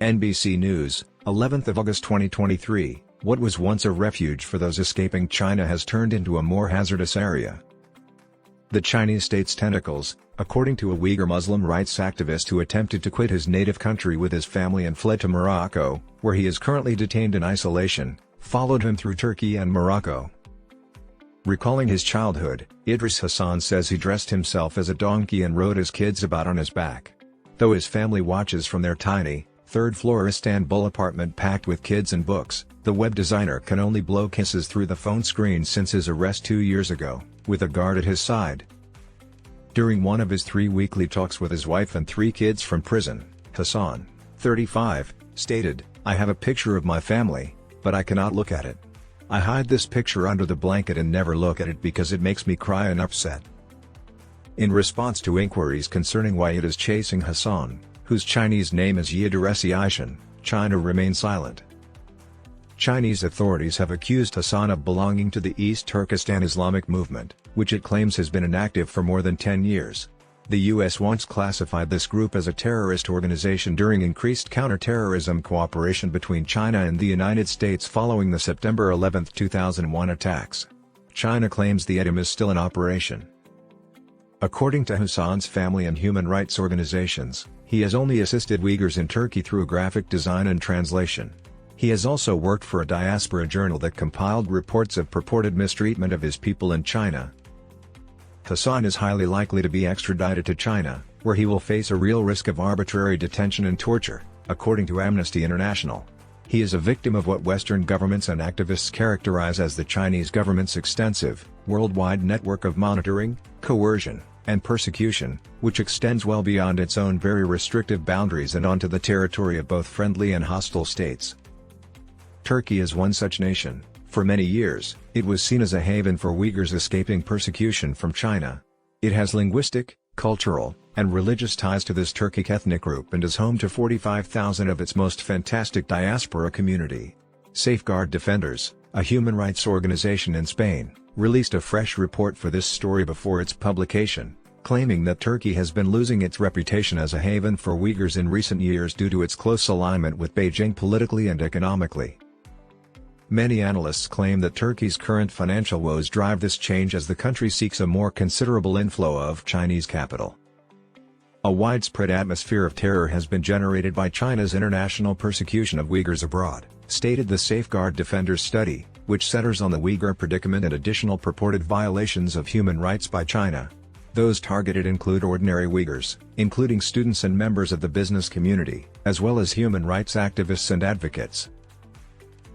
NBC News, 11th of August 2023, what was once a refuge for those escaping China has turned into a more hazardous area. The Chinese state's tentacles, according to a Uyghur Muslim rights activist who attempted to quit his native country with his family and fled to Morocco, where he is currently detained in isolation, followed him through Turkey and Morocco. Recalling his childhood, Idris Hasan says he dressed himself as a donkey and rode his kids about on his back. Though his family watches from their tiny, third-floor Istanbul apartment packed with kids and books, the web designer can only blow kisses through the phone screen since his arrest 2 years ago, with a guard at his side. During one of his 3 weekly talks with his wife and 3 kids from prison, Hasan, 35, stated, "I have a picture of my family, but I cannot look at it. I hide this picture under the blanket and never look at it because it makes me cry and upset." In response to inquiries concerning why it is chasing Hasan, whose Chinese name is Idris Hasan, China remains silent. Chinese authorities have accused Hasan of belonging to the East Turkestan Islamic movement, which it claims has been inactive for more than 10 years. The U.S. once classified this group as a terrorist organization during increased counterterrorism cooperation between China and the United States following the September 11, 2001 attacks. China claims the item is still in operation. According to Hasan's family and human rights organizations, he has only assisted Uyghurs in Turkey through graphic design and translation. He has also worked for a diaspora journal that compiled reports of purported mistreatment of his people in China. Hasan is highly likely to be extradited to China, where he will face a real risk of arbitrary detention and torture, according to Amnesty International. He is a victim of what Western governments and activists characterize as the Chinese government's extensive, worldwide network of monitoring, coercion, and persecution, which extends well beyond its own very restrictive boundaries and onto the territory of both friendly and hostile states. Turkey is one such nation. For many years, it was seen as a haven for Uyghurs escaping persecution from China. It has linguistic, cultural, and religious ties to this Turkic ethnic group and is home to 45,000 of its most fantastic diaspora community. Safeguard Defenders, a human rights organization in Spain, released a fresh report for this story before its publication, claiming that Turkey has been losing its reputation as a haven for Uyghurs in recent years due to its close alignment with Beijing politically and economically. Many analysts claim that Turkey's current financial woes drive this change as the country seeks a more considerable inflow of Chinese capital. A widespread atmosphere of terror has been generated by China's international persecution of Uyghurs abroad, stated the Safeguard Defenders study, which centers on the Uyghur predicament and additional purported violations of human rights by China. Those targeted include ordinary Uyghurs, including students and members of the business community, as well as human rights activists and advocates.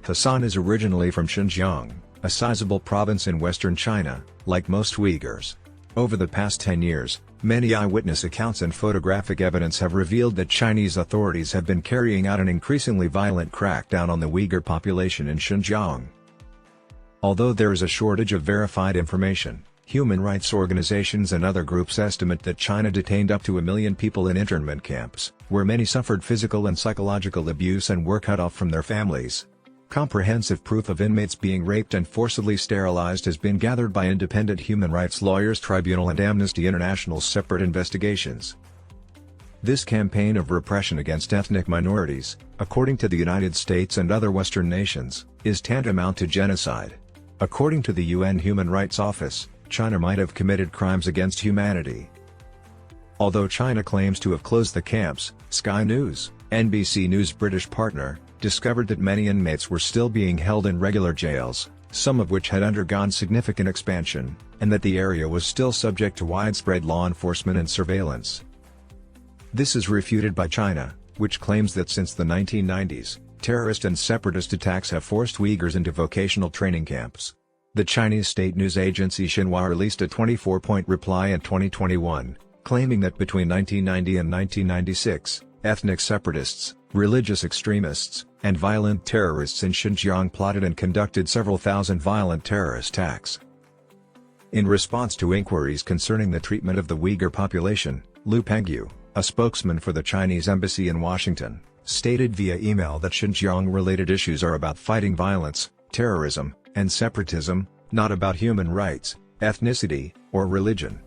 Hasan is originally from Xinjiang, a sizable province in western China, like most Uyghurs. Over the past 10 years, many eyewitness accounts and photographic evidence have revealed that Chinese authorities have been carrying out an increasingly violent crackdown on the Uyghur population in Xinjiang. Although there is a shortage of verified information, human rights organizations and other groups estimate that China detained up to 1 million people in internment camps, where many suffered physical and psychological abuse and were cut off from their families. Comprehensive proof of inmates being raped and forcibly sterilized has been gathered by independent Human Rights Lawyers Tribunal and Amnesty International's separate investigations. This campaign of repression against ethnic minorities, according to the United States and other Western nations, is tantamount to genocide. According to the UN Human Rights Office, China might have committed crimes against humanity. Although China claims to have closed the camps, Sky News, NBC News' British partner, discovered that many inmates were still being held in regular jails, some of which had undergone significant expansion, and that the area was still subject to widespread law enforcement and surveillance. This is refuted by China, which claims that since the 1990s, terrorist and separatist attacks have forced Uyghurs into vocational training camps. The Chinese state news agency Xinhua released a 24-point reply in 2021, claiming that between 1990 and 1996, ethnic separatists, religious extremists, and violent terrorists in Xinjiang plotted and conducted several thousand violent terrorist attacks. In response to inquiries concerning the treatment of the Uyghur population, Liu Pengyu, a spokesman for the Chinese embassy in Washington, stated via email that Xinjiang-related issues are about fighting violence, terrorism, and separatism, not about human rights, ethnicity, or religion.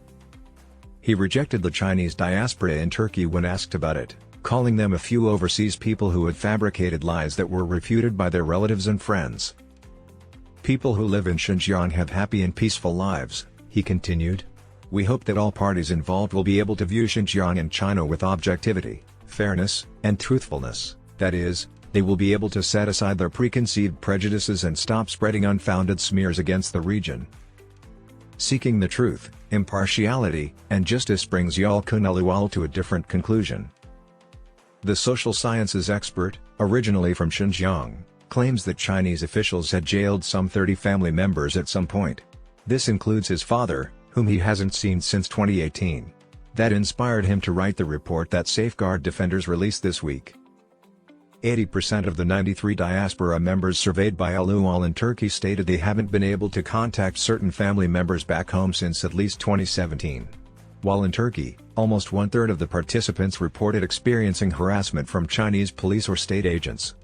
He rejected the Chinese diaspora in Turkey when asked about it. calling them a few overseas people who had fabricated lies that were refuted by their relatives and friends. People who live in Xinjiang have happy and peaceful lives, he continued. We hope that all parties involved will be able to view Xinjiang and China with objectivity, fairness, and truthfulness, that is, they will be able to set aside their preconceived prejudices and stop spreading unfounded smears against the region. Seeking the truth, impartiality, and justice brings Yalkun Aluwal to a different conclusion. The social sciences expert, originally from Xinjiang, claims that Chinese officials had jailed some 30 family members at some point. This includes his father, whom he hasn't seen since 2018. That inspired him to write the report that Safeguard Defenders released this week. 80% of the 93 diaspora members surveyed by Aluwal in Turkey stated they haven't been able to contact certain family members back home since at least 2017. While in Turkey, almost one-third of the participants reported experiencing harassment from Chinese police or state agents.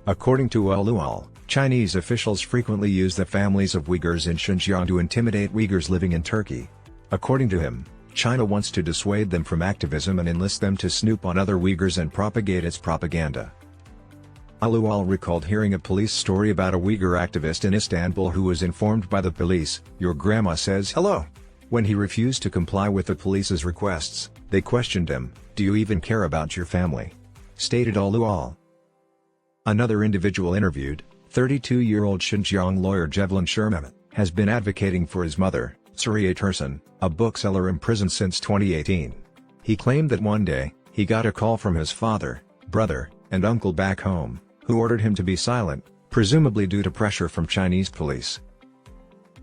According to Aluwal, Chinese officials frequently use the families of Uyghurs in Xinjiang to intimidate Uyghurs living in Turkey. According to him, China wants to dissuade them from activism and enlist them to snoop on other Uyghurs and propagate its propaganda. Aluwal recalled hearing a police story about a Uyghur activist in Istanbul who was informed by the police, "Your grandma says hello." When he refused to comply with the police's requests, they questioned him, "Do you even care about your family?" stated Aluwal. Another individual interviewed, 32-year-old Xinjiang lawyer Jevlin Shermehmet, has been advocating for his mother, Idris Hasan, a bookseller imprisoned since 2018. He claimed that one day, he got a call from his father, brother, and uncle back home, who ordered him to be silent, presumably due to pressure from Chinese police.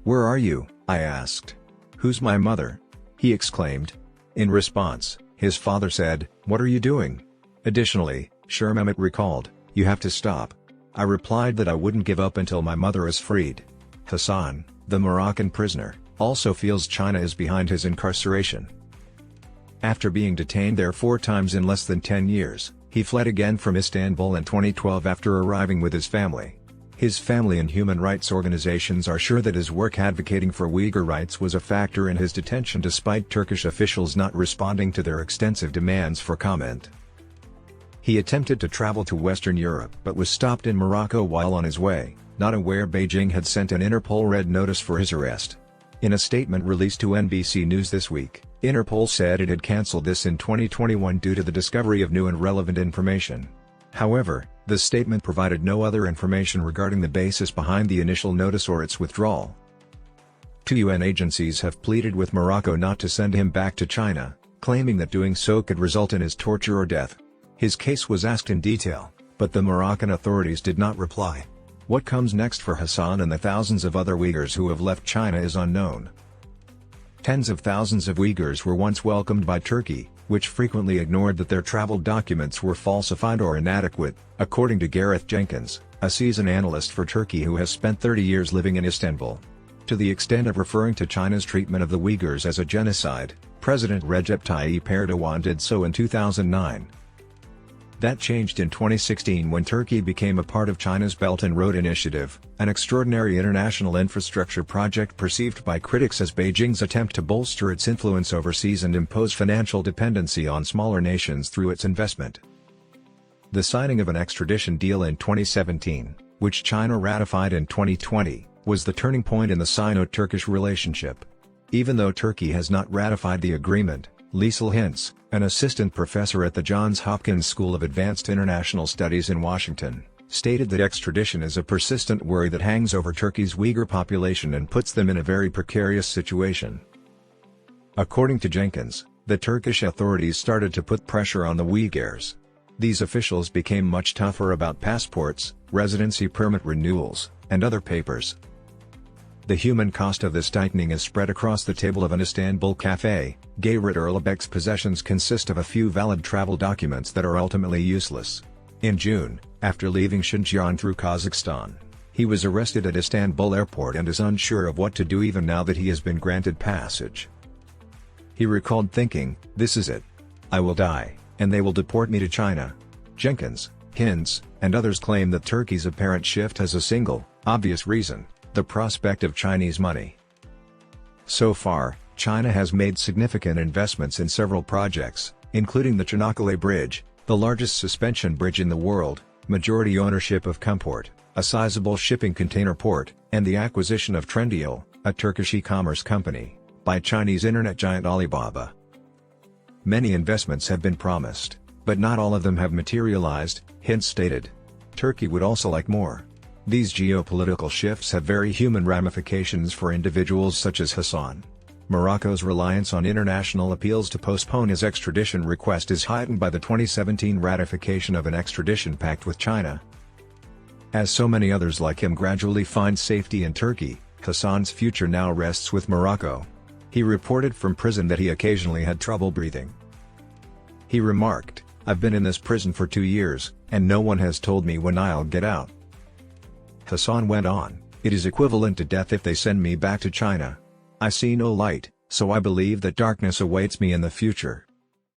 "Where are you?" I asked. "Who's my mother?" he exclaimed. In response, his father said, "What are you doing?" Additionally, Shermehmet recalled, "You have to stop." I replied that I wouldn't give up until my mother is freed. Hasan, the Moroccan prisoner, also feels China is behind his incarceration. After being detained there 4 times in less than 10 years, he fled again from Istanbul in 2012 after arriving with his family. His family and human rights organizations are sure that his work advocating for Uyghur rights was a factor in his detention despite Turkish officials not responding to their extensive demands for comment. He attempted to travel to Western Europe but was stopped in Morocco while on his way, not aware Beijing had sent an Interpol red notice for his arrest. In a statement released to NBC News this week, Interpol said it had cancelled this in 2021 due to the discovery of new and relevant information. However, the statement provided no other information regarding the basis behind the initial notice or its withdrawal. 2 UN agencies have pleaded with Morocco not to send him back to China, claiming that doing so could result in his torture or death. His case was asked in detail, but the Moroccan authorities did not reply. What comes next for Hasan and the thousands of other Uyghurs who have left China is unknown. Tens of thousands of Uyghurs were once welcomed by Turkey, which frequently ignored that their travel documents were falsified or inadequate, according to Gareth Jenkins, a seasoned analyst for Turkey who has spent 30 years living in Istanbul. To the extent of referring to China's treatment of the Uyghurs as a genocide, President Recep Tayyip Erdogan did so in 2009. That changed in 2016 when Turkey became a part of China's Belt and Road Initiative, an extraordinary international infrastructure project perceived by critics as Beijing's attempt to bolster its influence overseas and impose financial dependency on smaller nations through its investment. The signing of an extradition deal in 2017, which China ratified in 2020, was the turning point in the Sino-Turkish relationship. Even though Turkey has not ratified the agreement, Liesl Hintz, an assistant professor at the Johns Hopkins School of Advanced International Studies in Washington, stated that extradition is a persistent worry that hangs over Turkey's Uyghur population and puts them in a very precarious situation. According to Jenkins, the Turkish authorities started to put pressure on the Uyghurs. These officials became much tougher about passports, residency permit renewals, and other papers. The human cost of this tightening is spread across the table of an Istanbul cafe. Gayret Erlebek's possessions consist of a few valid travel documents that are ultimately useless. In June, after leaving Xinjiang through Kazakhstan, he was arrested at Istanbul airport and is unsure of what to do even now that he has been granted passage. He recalled thinking, "This is it. I will die, and they will deport me to China." Jenkins, Hintz, and others claim that Turkey's apparent shift has a single, obvious reason: the prospect of Chinese money. So far, China has made significant investments in several projects, including the Çanakkale Bridge, the largest suspension bridge in the world, majority ownership of Cumport, a sizable shipping container port, and the acquisition of Trendyol, a Turkish e-commerce company, by Chinese internet giant Alibaba. Many investments have been promised, but not all of them have materialized, Hintz stated. Turkey would also like more. These geopolitical shifts have very human ramifications for individuals such as Hasan. Morocco's reliance on international appeals to postpone his extradition request is heightened by the 2017 ratification of an extradition pact with China. As so many others like him gradually find safety in Turkey, Hasan's future now rests with Morocco. He reported from prison that he occasionally had trouble breathing. He remarked, "I've been in this prison for 2 years, and no one has told me when I'll get out." Hasan went on, "It is equivalent to death if they send me back to China. I see no light, so I believe that darkness awaits me in the future."